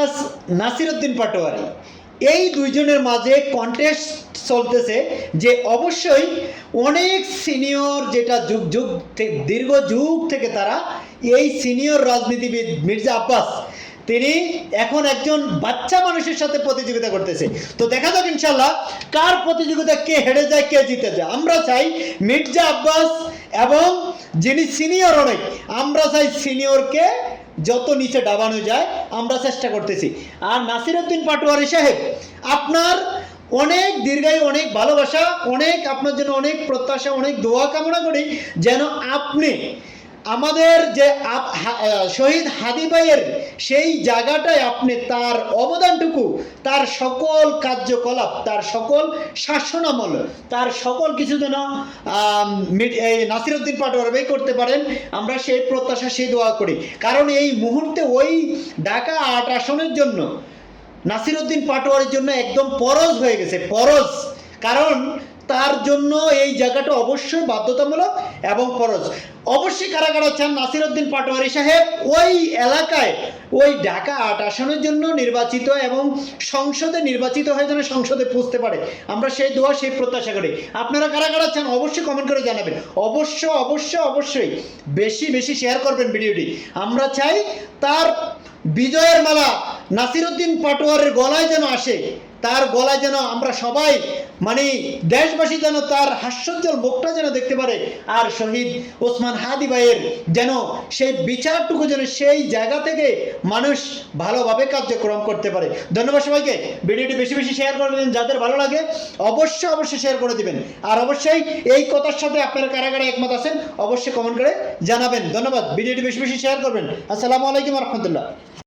Plus Nasiruddin Patwari, এই দুইজনের মাঝে কন্টেস্ট চলতেছে যে অবশ্যই অনেক সিনিয়র, যেটা দীর্ঘ যুগ থেকে তারা এই সিনিয়র রাজনীতিবিদ মির্জা আব্বাস, তিনি এখন একজন বাচ্চা মানুষের সাথে প্রতিযোগিতা করতেছে। তো দেখা যাক ইনশাল্লাহ কার প্রতিযোগিতা কে হেরে যায় কে জিতে যায়। আমরা চাই মির্জা আব্বাস এবং যিনি সিনিয়র অনেক, আমরা চাই সিনিয়রকে যত নিচে ডাবানো যায় আমরা চেষ্টা করতেছি। আর নাসিরউদ্দিন পাটোয়ারি সাহেব, আপনার অনেক দীর্ঘায়ু, অনেক ভালোবাসা, অনেক আপনার জন্য অনেক প্রত্যাশা, অনেক দোয়া কামনা করি যেন আপনি আমাদের যে শহীদ হাদি ভাইয়ের সেই জায়গাটায় আপনি তার অবদানটুকু, তার সকল কার্যকলাপ, তার সকল শাসনামল, তার সকল কিছু যেন এই নাসিরউদ্দিন পাটোয়ারি ভাই করতে পারেন, আমরা সেই প্রত্যাশা, সেই দোয়া করি। কারণ এই মুহূর্তে ওই ঢাকা ৮ আসনের জন্য নাসিরউদ্দিন পাটোয়ারির জন্য একদম পরজ হয়ে গেছে, পরজ। কারণ তার জন্য এই জায়গাটা অবশ্যই বাধ্যতামূলক এবং ফরজ। অবশ্যই কারা কারা চান নাসিরউদ্দিন পাটোয়ারি সাহেব ওই এলাকায় ওই ঢাকা ৮ আসনের জন্য নির্বাচিত এবং সংসদে নির্বাচিত হয়ে যেন সংসদে পৌঁছতে পারে, আমরা সেই দোয়া, সেই প্রত্যাশা করি। আপনারা কারা কারা চান অবশ্যই কমেন্ট করে জানাবেন। অবশ্যই বেশি বেশি শেয়ার করবেন ভিডিওটি। আমরা চাই তার বিজয়ের মালা নাসিরউদ্দিন পাটোয়ারির গলায় যেন আসে, তার গলায় যেন আমরা সবাই, মানে দেশবাসী যেন তার হাস্যোজ্জ্বল মুখটা যেন দেখতে পারে, আর শহীদ ওসমান হাদি ভাইয়ের যেন সেই বিচারটুকু যেন সেই জায়গা থেকে মানুষ ভালোভাবে কার্যক্রম করতে পারে। ধন্যবাদ সবাইকে। ভিডিওটি বেশি বেশি শেয়ার করে দিন, যাদের ভালো লাগে অবশ্যই শেয়ার করে দিবেন। আর অবশ্যই এই কথার সাথে আপনারা কারা কারা একমত আছেন অবশ্যই কমেন্ট করে জানাবেন। ধন্যবাদ। ভিডিওটি বেশি বেশি শেয়ার করবেন। আসসালামু আলাইকুম রহমতুল্লাহ।